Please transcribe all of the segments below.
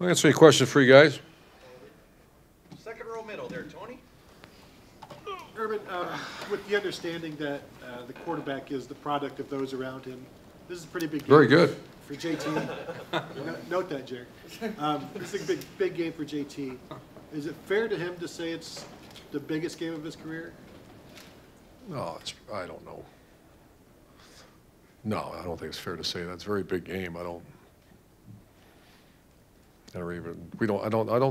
I'll answer any questions for you guys. Second row middle there, Tony. Urban, with the understanding that the quarterback is the product of those around him, this is a pretty big game. Very good. For JT. Note that, Jerry. This is a big game for JT. Is it fair to him to say it's the biggest game of his career? No, I don't know. No, I don't think it's fair to say that. It's a very big game. I don't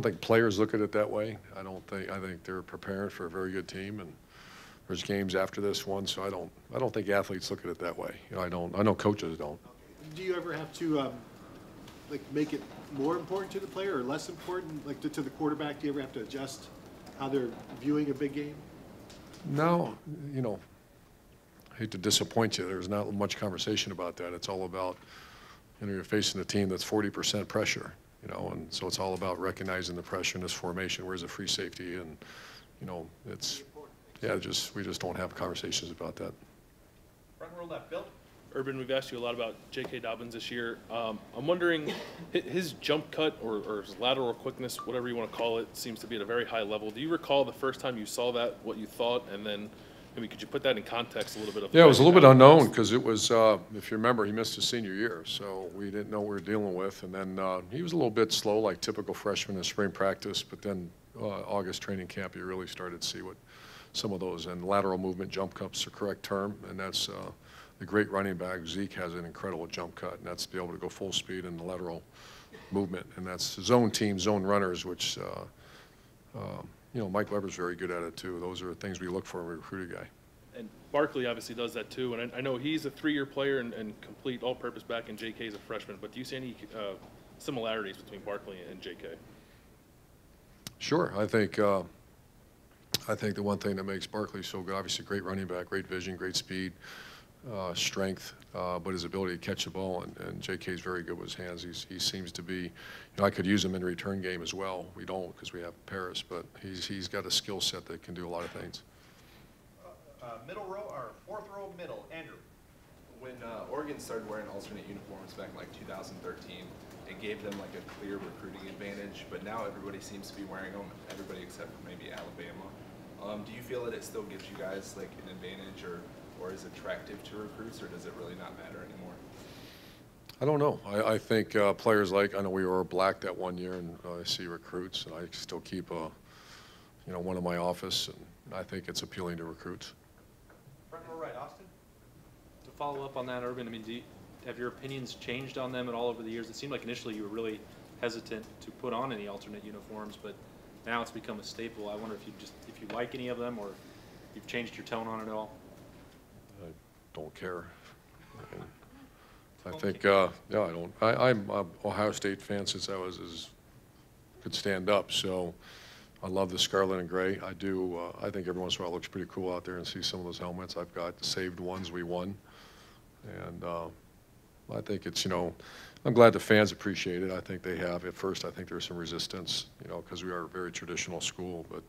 think players look at it that way. I think they're preparing for a very good team, and there's games after this one, so I don't think athletes look at it that way. I know coaches don't. Do you ever have to like make it more important to the player or less important, like to the quarterback? Do you ever have to adjust how they're viewing a big game? No, I hate to disappoint you. There's not much conversation about that. It's all about, you're facing a team that's 40% pressure, and so it's all about recognizing the pressure in this formation. Where's the free safety? And, we just don't have conversations about that. Front row left, Bill. Urban, we've asked you a lot about J.K. Dobbins this year. I'm wondering, his jump cut or his lateral quickness, whatever you want to call it, seems to be at a very high level. Do you recall the first time you saw that, what you thought, and then maybe could you put that in context a little bit? Yeah, it was a little bit unknown because it was, if you remember, he missed his senior year, so we didn't know what we were dealing with. And then he was a little bit slow, like typical freshman in spring practice, but then August training camp, you really started to see what some of those, and lateral movement, jump cut's the correct term, and that's the great running back, Zeke, has an incredible jump cut, and that's to be able to go full speed in the lateral movement. And that's zone team, zone runners, which, Mike Weber's very good at it, too. Those are things we look for in a recruiting guy. And Barkley obviously does that, too. And I know he's a 3-year player and complete all-purpose back, and J.K. is a freshman. But do you see any similarities between Barkley and J.K.? Sure. I think the one thing that makes Barkley so good, obviously great running back, great vision, great speed, strength, but his ability to catch the ball, and J.K.'s very good with his hands. He seems to be, I could use him in the return game as well. We don't because we have Paris, but he's got a skill set that can do a lot of things. Middle row, or fourth row middle, Andrew. When Oregon started wearing alternate uniforms back in like 2013, it gave them like a clear recruiting advantage, but now everybody seems to be wearing them, everybody except for maybe Alabama. Do you feel that it still gives you guys like an advantage, or is it attractive to recruits, or does it really not matter anymore? I don't know. I think players I know we wore black that one year, and I see recruits, and I still keep one in my office, and I think it's appealing to recruits. Front row right, Austin. To follow up on that, Urban, have your opinions changed on them at all over the years? It seemed like initially you were really hesitant to put on any alternate uniforms, but now it's become a staple. I wonder if you like any of them, or you've changed your tone on it at all. I don't care. I think, I don't. I'm an Ohio State fan since I could stand up. So I love the scarlet and gray. I do. I think every once in a while it looks pretty cool out there and see some of those helmets. I've got saved ones we won, and I think it's I'm glad the fans appreciate it. I think they have. At first, I think there was some resistance, because we are a very traditional school. But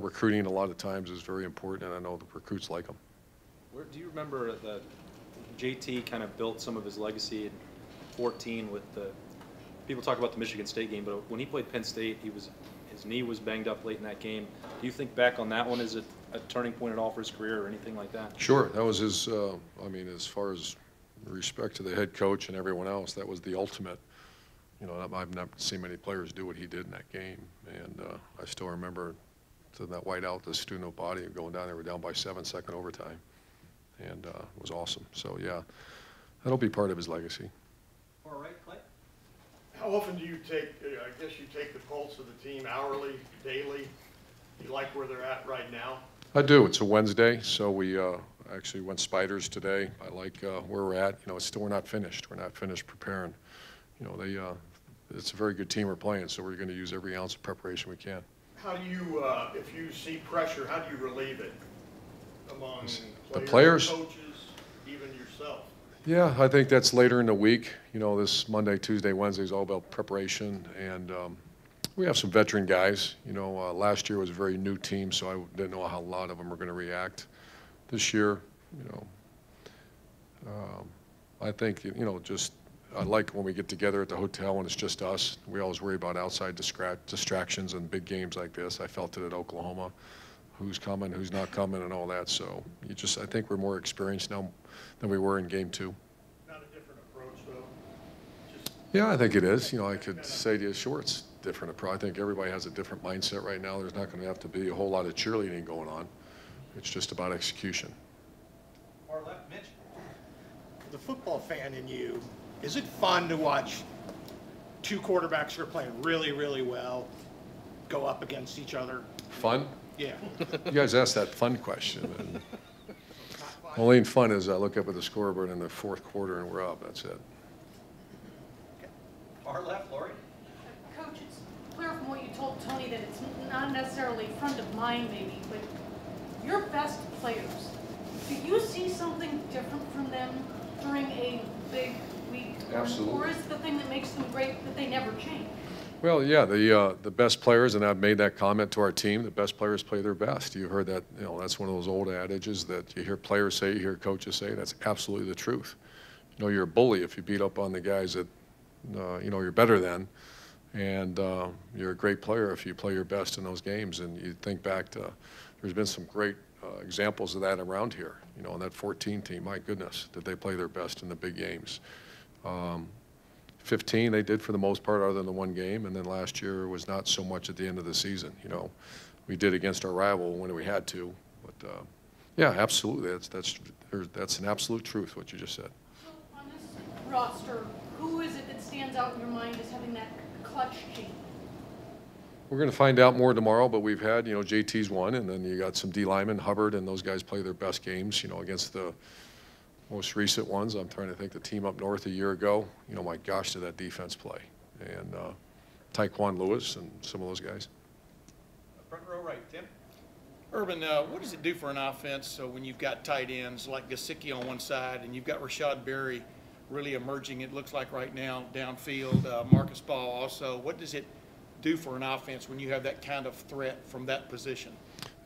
recruiting a lot of times is very important, and I know the recruits like them. Do you remember that JT kind of built some of his legacy in 14 with people talk about the Michigan State game, but when he played Penn State, his knee was banged up late in that game. Do you think back on that one, is it a turning point at all for his career or anything like that? Sure. That was his, as far as respect to the head coach and everyone else, that was the ultimate. I've never seen many players do what he did in that game. And I still remember that white out, the student body, going down there, we're down by 7-second overtime. And it was awesome. So, yeah, that'll be part of his legacy. All right, Clay. How often do you take, I guess you take the pulse of the team weekly, daily? Do you like where they're at right now? I do. It's a Wednesday, so we actually went spiders today. I like where we're at. We're not finished. We're not finished preparing. It's a very good team we're playing, so we're going to use every ounce of preparation we can. How do you, if you see pressure, how do you relieve it among players, coaches, even yourself? Yeah, I think that's later in the week. This Monday, Tuesday, Wednesday is all about preparation, and we have some veteran guys. Last year was a very new team, so I didn't know how a lot of them were going to react. This year, I think, just I like when we get together at the hotel and it's just us. We always worry about outside distractions in big games like this. I felt it at Oklahoma. Who's coming, who's not coming, and all that. So I think we're more experienced now than we were in game 2. Not a different approach, though. Just Yeah, I think it is. I could say to you, sure, it's different approach. I think everybody has a different mindset right now. There's not going to have to be a whole lot of cheerleading going on. It's just about execution. Far left, Mitch. The football fan in you, is it fun to watch two quarterbacks who are playing really, really well go up against each other? Fun? Yeah. You guys asked that fun question. And only fun is I look up at the scoreboard in the 4th quarter and we're up. That's it. Far left, Lori. Coach, it's clear from what you told Tony that it's not necessarily front of mind maybe, but your best players, do you see something different from them during a big week? Absolutely. Or is the thing that makes them great that they never change? Well, yeah, the best players, and I've made that comment to our team, the best players play their best. You heard that, that's one of those old adages that you hear players say, you hear coaches say. That's absolutely the truth. You're a bully if you beat up on the guys that, you're better than. And you're a great player if you play your best in those games. And you think back to, there's been some great examples of that around here. On that 14 team, my goodness, did they play their best in the big games. 15 they did for the most part other than the one game, and then last year was not so much at the end of the season. We did against our rival when we had to, but yeah, absolutely, that's an absolute truth what you just said. So on this roster, who is it that stands out in your mind as having that clutch gene? We're going to find out more tomorrow, but we've had, JT's one, and then you got some D linemen, Hubbard, and those guys play their best games, against the most recent ones. I'm trying to think the team up north a year ago. My gosh, did that defense play. And Tyquan Lewis and some of those guys. Front row right, Tim. Urban, what does it do for an offense so when you've got tight ends like Gesicki on one side and you've got Rashad Berry really emerging, it looks like right now, downfield, Marcus Ball also. What does it do for an offense when you have that kind of threat from that position?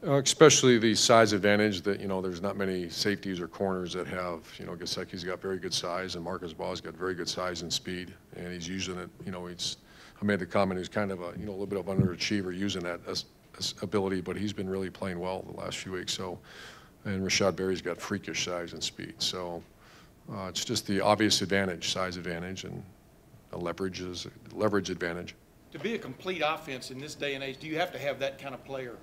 Especially the size advantage that, there's not many safeties or corners that have, Gesicki's got very good size and Marcus Ball's got very good size and speed, and he's using it, I made the comment he's kind of a, a little bit of an underachiever using that as ability, but he's been really playing well the last few weeks. So, and Rashad Berry's got freakish size and speed. So it's just the obvious advantage, size advantage, and a leverage advantage. To be a complete offense in this day and age, do you have to have that kind of player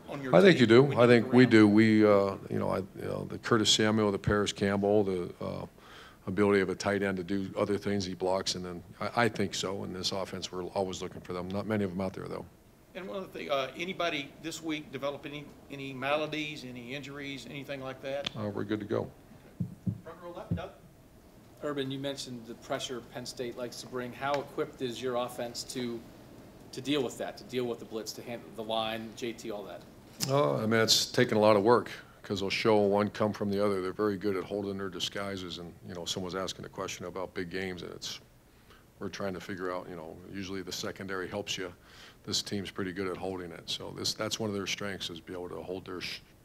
on your I think team you do. when I think look we around? do. We, the Curtis Samuel, the Paris Campbell, the ability of a tight end to do other things he blocks, and then I think so. In this offense, we're always looking for them. Not many of them out there, though. And one other thing, anybody this week develop any maladies, any injuries, anything like that? We're good to go. Front row left, Doug. Urban, you mentioned the pressure Penn State likes to bring. How equipped is your offense to deal with that, to deal with the blitz, to handle the line, JT, all that? I mean, it's taken a lot of work because they'll show one come from the other. They're very good at holding their disguises. And, someone's asking a question about big games, and we're trying to figure out, usually the secondary helps you. This team's pretty good at holding it. So that's one of their strengths is be able to hold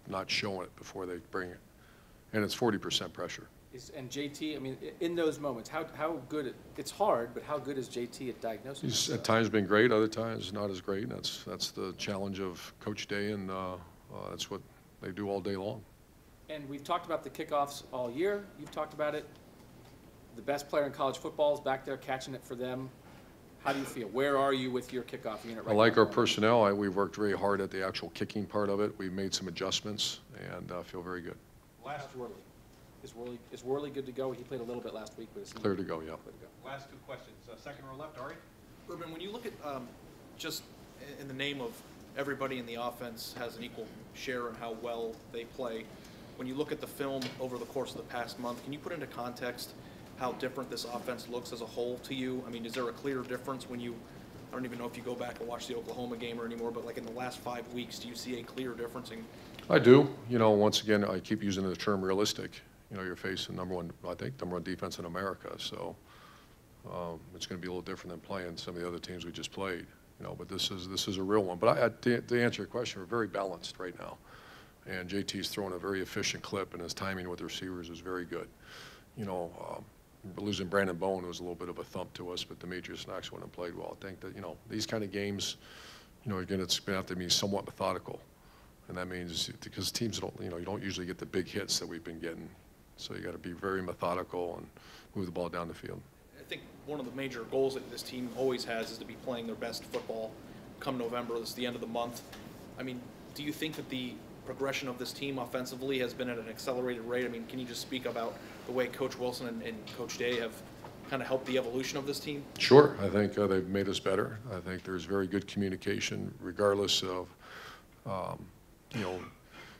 not showing it before they bring it. And it's 40% pressure. And JT, I mean, in those moments, how good, it's hard, but how good is JT at diagnosing? He's at times been great, other times not as great. That's the challenge of Coach Day, and that's what they do all day long. And we've talked about the kickoffs all year. You've talked about it. The best player in college football is back there catching it for them. How do you feel? Where are you with your kickoff unit right now? I like our personnel. We've worked very hard at the actual kicking part of it. We've made some adjustments, and feel very good. Last, Worley. Is Worley good to go? He played a little bit last week, but it's Clear to go, yeah. clear to go. last two questions. Second row left, Ari. Urban, when you look at just in the name of everybody in the offense has an equal share in how well they play, when you look at the film over the course of the past month, can you put into context how different this offense looks as a whole to you? I mean, is there a clear difference when you, I don't even know if you go back and watch the Oklahoma game or anymore, but like in the last 5 weeks, do you see a clear difference in? I do. Once again, I keep using the term realistic. You're facing number one defense in America, so it's going to be a little different than playing some of the other teams we just played. But this is a real one. But to answer your question, we're very balanced right now, and JT's throwing a very efficient clip, and his timing with the receivers is very good. losing Brandon Bowen was a little bit of a thump to us, but Demetrius Knox went and played well. I think that, these kind of games, again, it's going to have to be somewhat methodical. And that means, because teams don't, you don't usually get the big hits that we've been getting. So you got to be very methodical and move the ball down the field. I think one of the major goals that this team always has is to be playing their best football come November. This is the end of the month. I mean, do you think that the progression of this team offensively has been at an accelerated rate? I mean, can you just speak about the way Coach Wilson and Coach Day have kind of helped the evolution of this team? Sure. I think they've made us better. I think there's very good communication regardless of,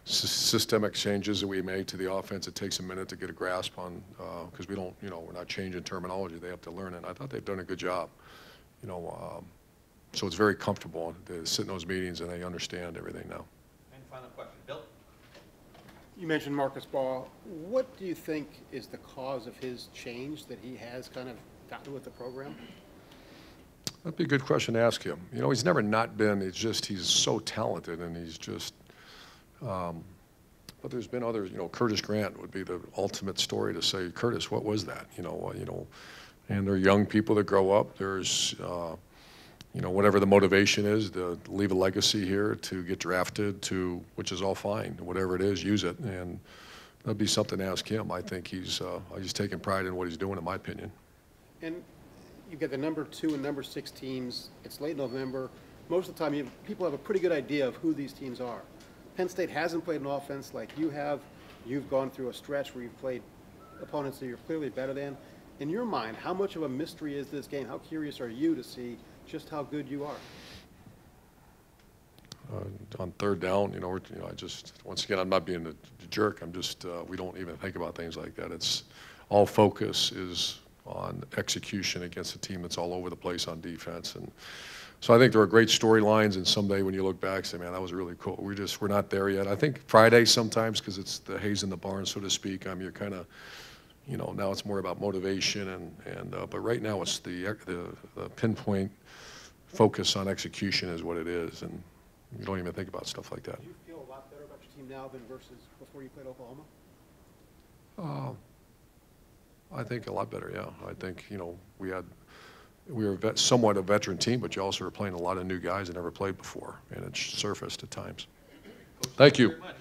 systemic changes that we made to the offense. It takes a minute to get a grasp on, because we don't, we're not changing terminology. They have to learn it. I thought they've done a good job, so it's very comfortable to sit in those meetings and they understand everything now. And final question, Bill? You mentioned Marcus Ball. What do you think is the cause of his change that he has kind of gotten with the program? That'd be a good question to ask him. He's never not been, it's just he's so talented and he's just, but there's been others, Curtis Grant would be the ultimate story to say, Curtis, what was that? And they're young people that grow up. There's, whatever the motivation is to leave a legacy here, to get drafted, which is all fine. Whatever it is, use it. And that'd be something to ask him. I think he's taking pride in what he's doing, in my opinion. And you've got the number 2 and number 6 teams. It's late November. Most of the time, people have a pretty good idea of who these teams are. Penn State hasn't played an offense like you have. You've gone through a stretch where you've played opponents that you're clearly better than. In your mind, how much of a mystery is this game? How curious are you to see just how good you are? On third down, I just, once again, I'm not being a jerk. I'm just, we don't even think about things like that. It's all focus is on execution against a team that's all over the place on defense. And so I think there are great storylines, and someday when you look back, say, man, that was really cool. We're not there yet. I think Friday sometimes, because it's the haze in the barn, so to speak, you're kind of, now it's more about motivation, but right now it's the pinpoint focus on execution is what it is, and you don't even think about stuff like that. Do you feel a lot better about your team now than versus before you played Oklahoma? I think a lot better, yeah. I think, we were somewhat a veteran team, but you also were playing a lot of new guys that never played before, and it's surfaced at times. Thank you. Very much.